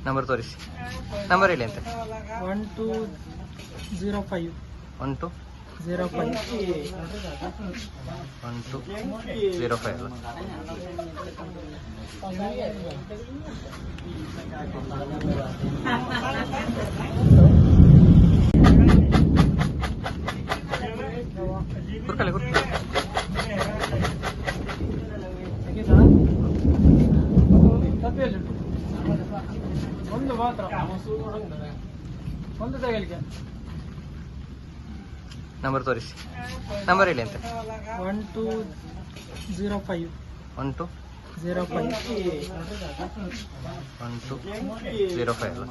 Number ತೋರಿಸಿ. Number ಹೇಳಿ ಅಂತ. 1205 1205 ಅಲ್ಲ. ಕುರ್ಕಲೆ ಒಂದು ಮಾತ್ರ ಒಂದು ತಗೊಳ್ಳಿಕ್ಕೆ. ನಂಬರ್ ತೋರಿಸಿ. ನಂಬರ್ ಹೇಳಿ ಅಂತ. 1205 1205 ಅಲ್ಲ.